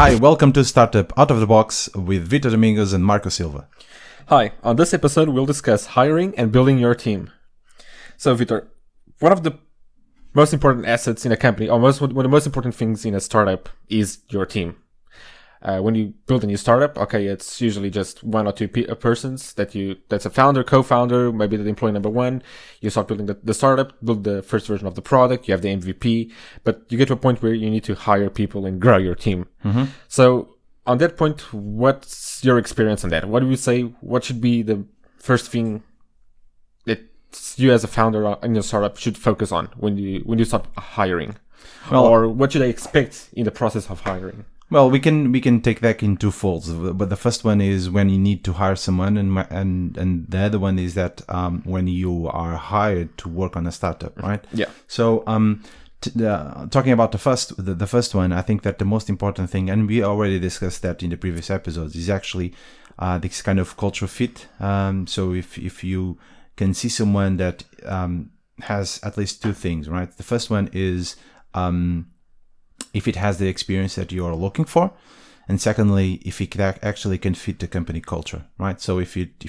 Hi, welcome to Startup Out of the Box with Vitor Domingos and Marco Silva. Hi, on this episode we'll discuss hiring and building your team. So Vitor, one of the most important assets in a company, or one of the most important things in a startup is your team. When you build a new startup, okay, it's usually just one or two persons that's a founder, co-founder, maybe the employee number one. You start building the startup, build the first version of the product, you have the MVP, but you get to a point where you need to hire people and grow your team. Mm-hmm. So on that point, what's your experience on that? What do you say? What should be the first thing that you as a founder in your startup should focus on when you start hiring? Well, or what should I expect in the process of hiring? Well, we can take that in two folds, but the first one is when you need to hire someone, and the other one is that when you are hired to work on a startup, right? Yeah. So talking about the first one, I think that the most important thing, and we already discussed that in the previous episodes, is actually this kind of cultural fit. So if you can see someone that has at least two things, right? The first one is if it has the experience that you are looking for, and secondly, if it actually can fit the company culture, right? So if it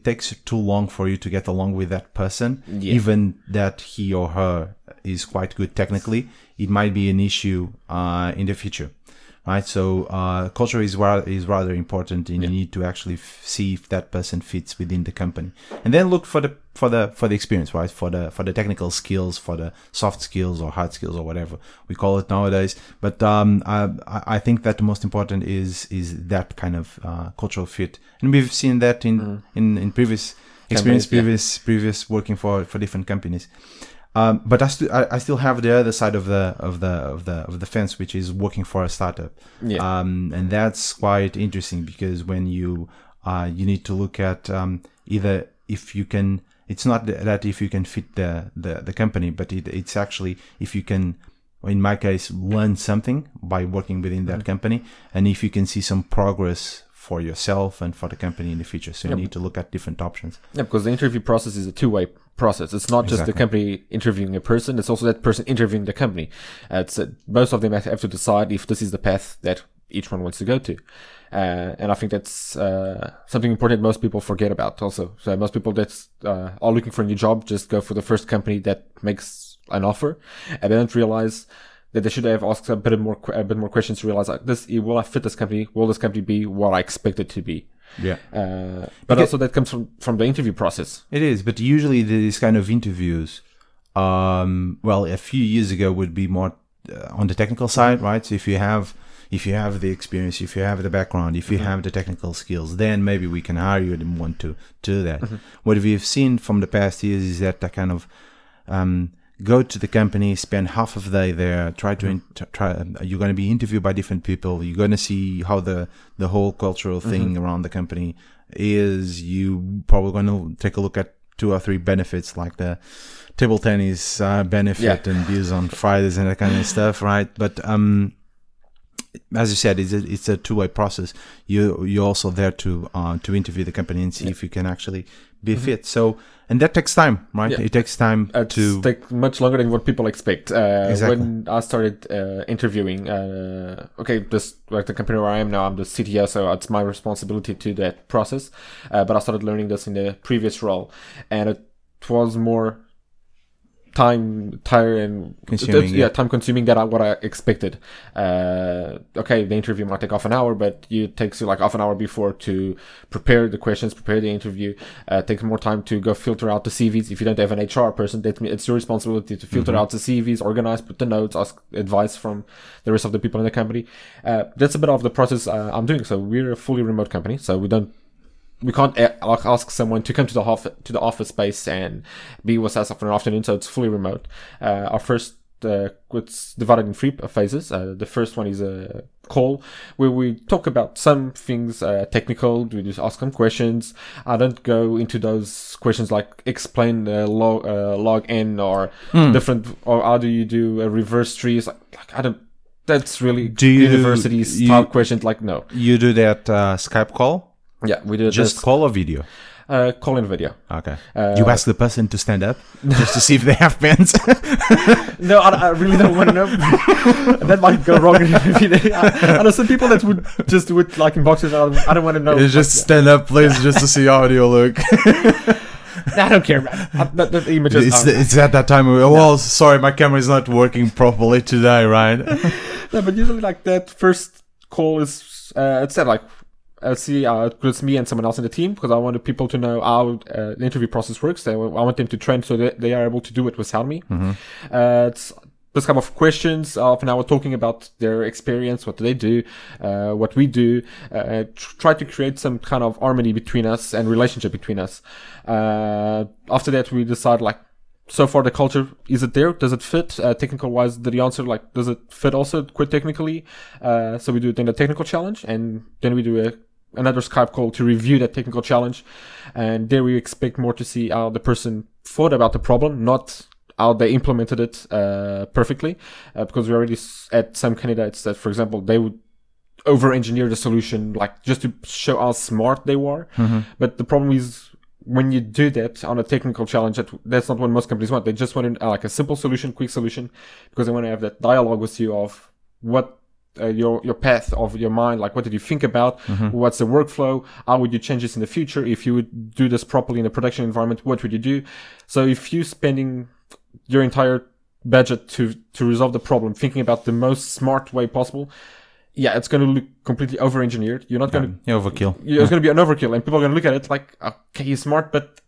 takes too long for you to get along with that person, yeah, even that he or her is quite good technically, it might be an issue in the future, right? So culture is rather important, and you need to actually see if that person fits within the company, and then look for the experience, right? For the technical skills, for the soft skills or hard skills or whatever we call it nowadays. But I think that the most important is that kind of cultural fit, and we've seen that in previous experience, previous working for different companies. But I still have the other side of the fence, which is working for a startup. Yeah. And that's quite interesting, because when you need to look at either if you can. It's not that if you can fit the company, but it's actually if you can, in my case, learn something by working within that company, and if you can see some progress for yourself and for the company in the future. So you need to look at different options. Yeah, because the interview process is a two-way process. It's not just the company interviewing a person, it's also that person interviewing the company. Most of them have to decide if this is the path that each one wants to go to. And I think that's something important most people forget about also. So most people that are looking for a new job just go for the first company that makes an offer, and they don't realize that they should have asked a bit more questions to realize, like, will I fit this company? Will this company be what I expect it to be? Yeah. But also that comes from the interview process. It is, but usually these kind of interviews, a few years ago would be more on the technical side, right? So if you have the experience, if you have the background, if you have the technical skills, then maybe we can hire you and want to do that. What we've seen from the past years is that I kind of go to the company, spend half of the day there, try. You're going to be interviewed by different people. You're going to see how the whole cultural thing around the company is. You probably going to take a look at 2 or 3 benefits, like the table tennis benefit and beers on Fridays and that kind of stuff, right? But as you said, it's a two-way process. You're also there to interview the company and see if you can actually be fit. So, and that takes time, right? Yeah. It takes time to take much longer than what people expect. Exactly. When I started interviewing, the company where I am now, I'm the CTO, so it's my responsibility to that process. But I started learning this in the previous role, and it was more time consuming than what I expected. The interview might take half an hour, but it takes you like half an hour before to prepare the questions, prepare the interview. It takes more time to go filter out the CVs. If you don't have an HR person, it's your responsibility to filter out the CVs, organize, put the notes, ask advice from the rest of the people in the company. That's a bit of the process I'm doing. So we're a fully remote company, so we can't ask someone to come to the office space and be with us for an afternoon, so it's fully remote. Our first, it's divided in 3 phases. The first one is a call where we talk about some things technical. We just ask them questions. I don't go into those questions like explain log n or different, or how do you do a reverse trees. Like I don't. That's really university style questions. Like no. You do that Skype call? Yeah, we do just call or video. Call in video. Okay. You ask the person to stand up just to see if they have pens? No, I really don't want to know. That might go wrong in a video. I know some people that would just do it like in boxes. I don't want to know. You just stand up, please, just to see how you look. I don't care, man. The images it's at that time. Well, sorry, my camera is not working properly today, right? No, but usually like that first call is it's said like it's me and someone else in the team, because I wanted people to know how the interview process works. I want them to train so that they are able to do it without me. It's this kind of questions of an hour talking about their experience, what do they do, what we do, try to create some kind of harmony between us and relationship between us. After that, we decide like, so far the culture, is it there? Does it fit? Technical wise, the answer, like, does it fit also quite technically? So we do then a technical challenge, and then we do another Skype call to review that technical challenge. And there we expect more to see how the person thought about the problem, not how they implemented it perfectly, because we already had some candidates that, for example, they would over-engineer the solution, like just to show how smart they were. But the problem is, when you do that on a technical challenge, that's not what most companies want. They just want like a simple solution, quick solution, because they want to have that dialogue with you of what your path of your mind, like what did you think about, what's the workflow, how would you change this in the future, if you would do this properly in a production environment, what would you do? So if you're spending your entire budget to resolve the problem thinking about the most smart way possible, yeah, it's going to look completely over-engineered. You're not going to overkill. It's going to be an overkill, and people are going to look at it like, okay, you're smart, but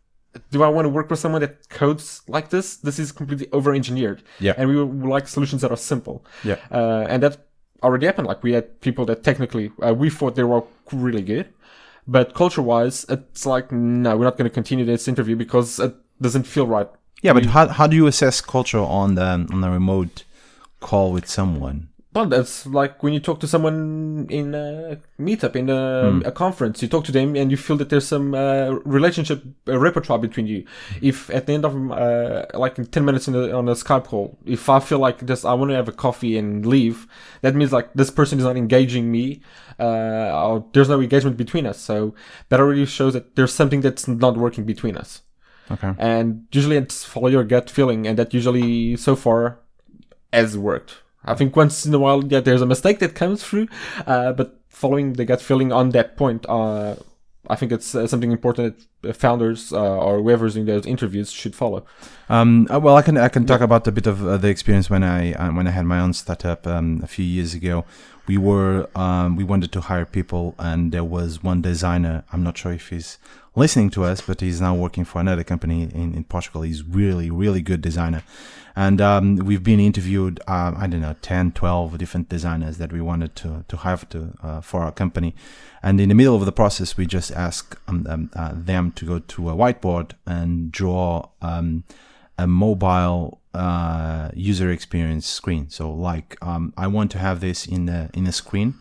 do I want to work with someone that codes like this? This is completely over-engineered. Yeah. And we would like solutions that are simple. Yeah. And that already happened. Like, we had people that technically, we thought they were really good, but culture-wise, it's like, no, we're not going to continue this interview because it doesn't feel right. Yeah, but how do you assess culture on a remote call with someone? Well, that's like when you talk to someone in a meetup, in a conference, you talk to them and you feel that there's some relationship repertoire between you. If at the end of like in 10 minutes on a Skype call, if I feel like I want to have a coffee and leave, that means like this person is not engaging me, or there's no engagement between us. So that already shows that there's something that's not working between us. Okay. And usually it's follow your gut feeling, and that usually so far has worked. I think once in a while, yeah, there's a mistake that comes through, but following the gut feeling on that point, I think it's something important that founders or whoever's doing those interviews should follow. Well, I can talk about a bit of the experience when I had my own startup a few years ago. We wanted to hire people, and there was one designer. I'm not sure if he's listening to us, but he's now working for another company in Portugal. He's really, really good designer. And we've been interviewed, 10, 12 different designers that we wanted to have for our company. And in the middle of the process, we just asked them to go to a whiteboard and draw a mobile user experience screen. So like, I want to have this in a screen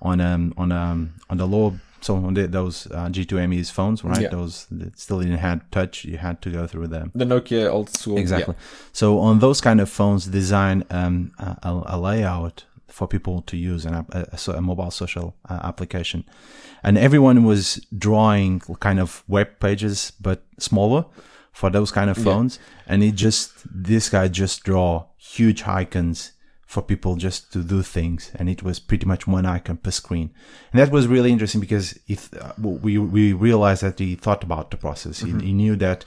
on the lower. So on those G2ME's phones, right? Yeah. Those that still didn't have touch. You had to go through the Nokia old school. Exactly. Yeah. So on those kind of phones, design a layout for people to use a mobile social application, and everyone was drawing kind of web pages but smaller for those kind of phones. Yeah. And this guy just draw huge icons for people just to do things, and it was pretty much one icon per screen. And that was really interesting because we realized that he thought about the process. He knew that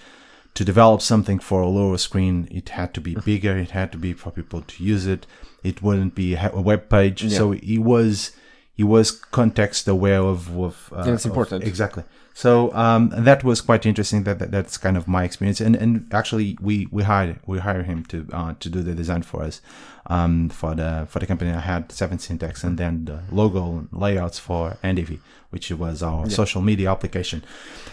to develop something for a lower screen, it had to be bigger, it had to be for people to use it. It wouldn't be a web page. Yeah. So he was context aware of it's important. Exactly. So that was quite interesting. That's kind of my experience, and actually we hired him to do the design for us for the company. I had 7 Syntax, and then the logo layouts for Endivi, which was our social media application.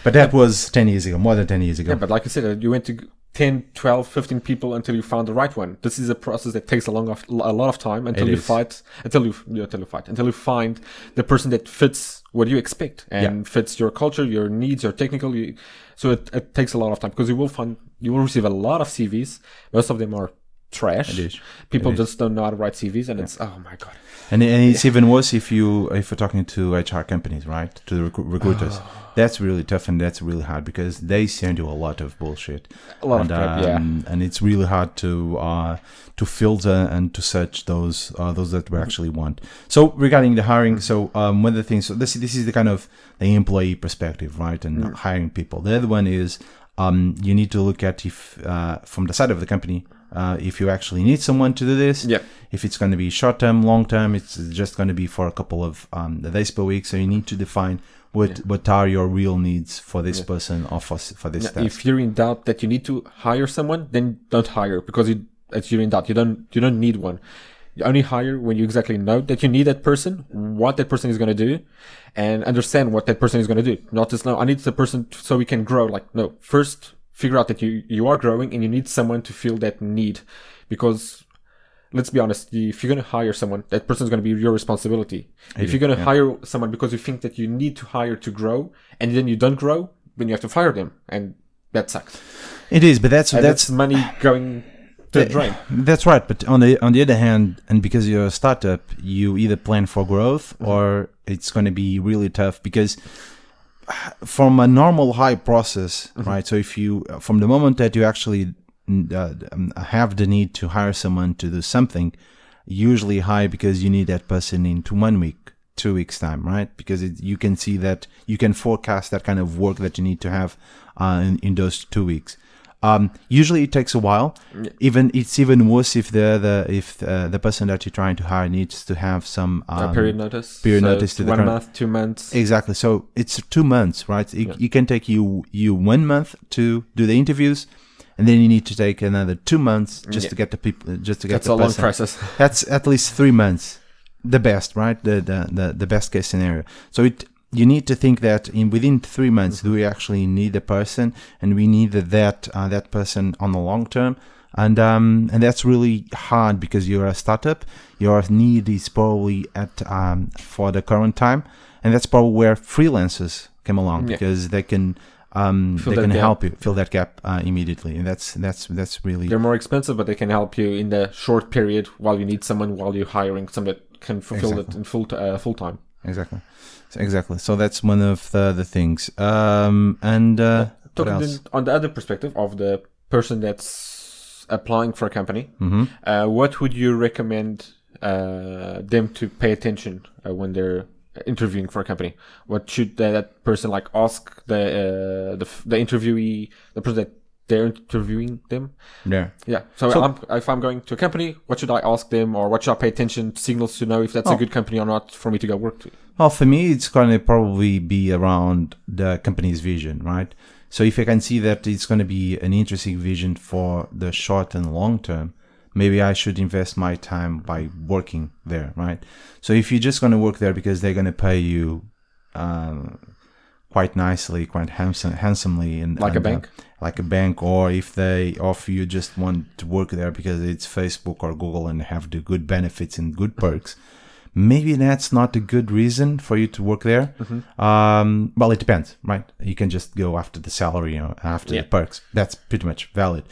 But that was 10 years ago, more than 10 years ago. Yeah, but like I said, you went to 10, 12, 15 people until you found the right one. This is a process that takes a lot of time until you find the person that fits what you expect and fits your culture, your needs, your technical. So it takes a lot of time, because you will receive a lot of CVs. Most of them are trash. It is. People It is. just don't know how to write CVs, and it's oh my god. And it's even worse if you're talking to HR companies, right? To the recruiters. That's really tough and that's really hard because they send you a lot of bullshit. A lot of crap, yeah. And it's really hard to filter and to search those that we actually want. So regarding the hiring, so one of the things, so this is the kind of the employee perspective, right? And hiring people. The other one is you need to look at if from the side of the company. If you actually need someone to do this, if it's going to be short term, long term, it's just going to be for a couple of days per week. So you need to define what are your real needs for this person or for this task. If you're in doubt that you need to hire someone, then don't hire because you're in doubt. You don't need one. You only hire when you exactly know that you need that person, what that person is going to do, and understand what that person is going to do. Not just I need the person so we can grow. Like no, first. Figure out that you are growing and you need someone to fill that need, because let's be honest, if you're going to hire someone, that person is going to be your responsibility. If you're going to hire someone because you think that you need to hire to grow and then you don't grow, then you have to fire them, and that sucks. It is, but that's money going to the drain. That's right. But on the other hand, and because you're a startup, you either plan for growth or it's going to be really tough because from a normal hire process, right? So if you, from the moment that you actually have the need to hire someone to do something, usually hire because you need that person into 1 week, 2 weeks time, right? Because you can see that you can forecast that kind of work that you need to have in those 2 weeks. Usually it takes a while. It's even worse if the person that you're trying to hire needs to have some period notice. Period notice to the 1 month, 2 months. Exactly. So it's 2 months, right? It can take you 1 month to do the interviews, and then you need to take another 2 months just to get the people, just to get the person. That's a long process. That's at least 3 months, the best, right? The best case scenario. So you need to think that within 3 months, do we actually need a person, and we need that person on the long term, and that's really hard because you're a startup. Your need is probably at for the current time, and that's probably where freelancers come along because they can help you fill that gap immediately, and that's really. They're more expensive, but they can help you in the short period while you need someone, while you're hiring someone that can fulfill it in full time. Exactly. So that's one of the things. What else? On the other perspective of the person that's applying for a company, what would you recommend them to pay attention when they're interviewing for a company? What should that person ask the interviewee, the person that they're interviewing them? Yeah. So if I'm going to a company, what should I ask them, or what should I pay attention to signals to know if that's a good company or not for me to go work to? Well, for me, it's going to probably be around the company's vision, right? So if I can see that it's going to be an interesting vision for the short and long term, maybe I should invest my time by working there, right? So if you're just going to work there because they're going to pay you quite nicely, quite handsomely, like a bank, or if you just want to work there because it's Facebook or Google and have the good benefits and good perks, maybe that's not a good reason for you to work there. Well, it depends, right? You can just go after the salary, after the perks. That's pretty much valid.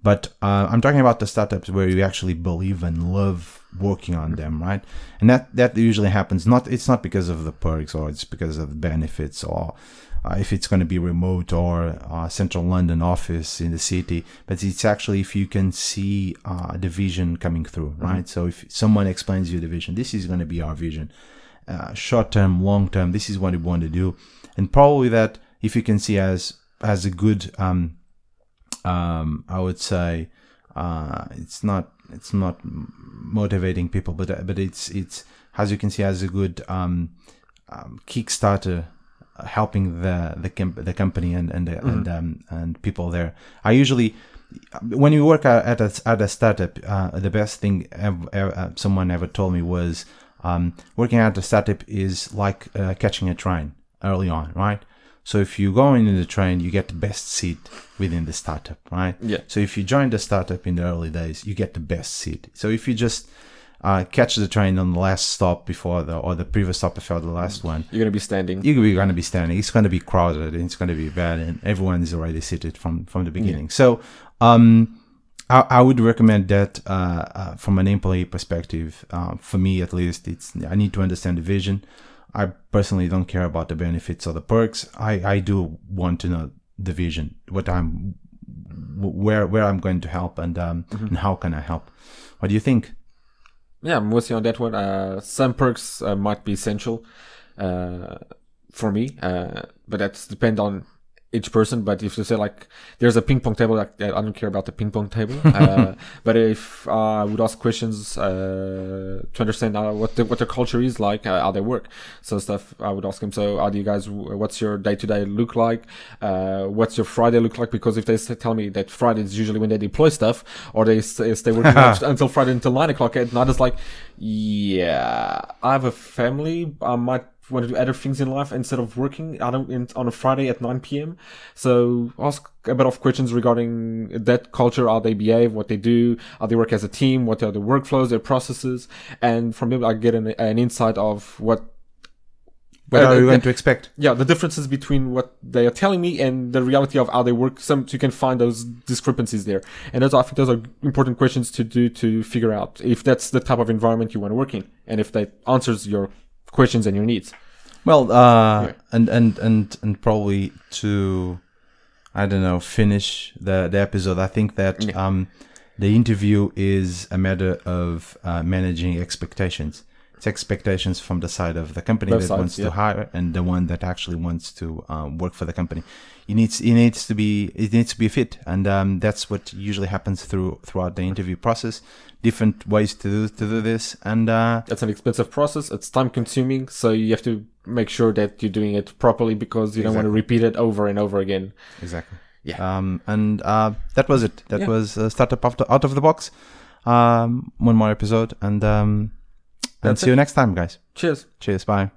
But I'm talking about the startups where you actually believe and love working on them, right? And that usually happens. It's not because of the perks, or it's because of the benefits, or if it's going to be remote or central London office in the city. But it's actually if you can see the vision coming through, right? So if someone explains you the vision, this is going to be our vision, short term, long term, this is what we want to do, and probably that if you can see as a good I would say it's not motivating people, but it's as you can see as a good Kickstarter, helping the company and people there. I usually, when you work at a startup, the best thing someone ever told me was working at a startup is like catching a train early on, right? So if you go in the train, you get the best seat within the startup, right? Yeah. So if you join the startup in the early days, you get the best seat. So if you just catch the train on the last stop or the previous stop before the last one, you're gonna be standing. You're gonna be standing. It's gonna be crowded and it's gonna be bad, and everyone is already seated from the beginning. So I would recommend that from an employee perspective. For me, at least, I need to understand the vision. I personally don't care about the benefits or the perks. I do want to know the vision, where I'm going to help, and how can I help. What do you think? Yeah, I'm with you on that one. Some perks might be essential for me, but that's depend on each person. But if you say like there's a ping pong table, like, I don't care about the ping pong table. But if I would ask questions to understand what their culture is like, how they work, so stuff, I would ask them. So how do you guys? What's your day-to-day look like? What's your Friday look like? Because if they tell me that Friday is usually when they deploy stuff, or they stay working until Friday until 9 o'clock at night, it's like, yeah, I have a family. I might want to do other things in life instead of working on a Friday at 9 p.m. So ask a bit of questions regarding that culture, how they behave, what they do, how they work as a team, what are the workflows, their processes, and from them I get an insight of what are you going to expect? Yeah, the differences between what they are telling me and the reality of how they work. So you can find those discrepancies there, and I think those are important questions to do to figure out if that's the type of environment you want to work in, and if that answers your questions and your needs. Well, and probably to, I don't know, finish the episode. I think that the interview is a matter of managing expectations. It's expectations from the side of the company that wants to hire and the one that actually wants to work for the company. It needs to be a fit, and that's what usually happens throughout the interview process. Different ways to do this, and that's an expensive process. It's time consuming, so you have to make sure that you're doing it properly because you don't want to repeat it over and over again. Exactly. Yeah. And that was it. That was Startup out of the box. One more episode, and see you next time, guys. Cheers. Cheers. Bye.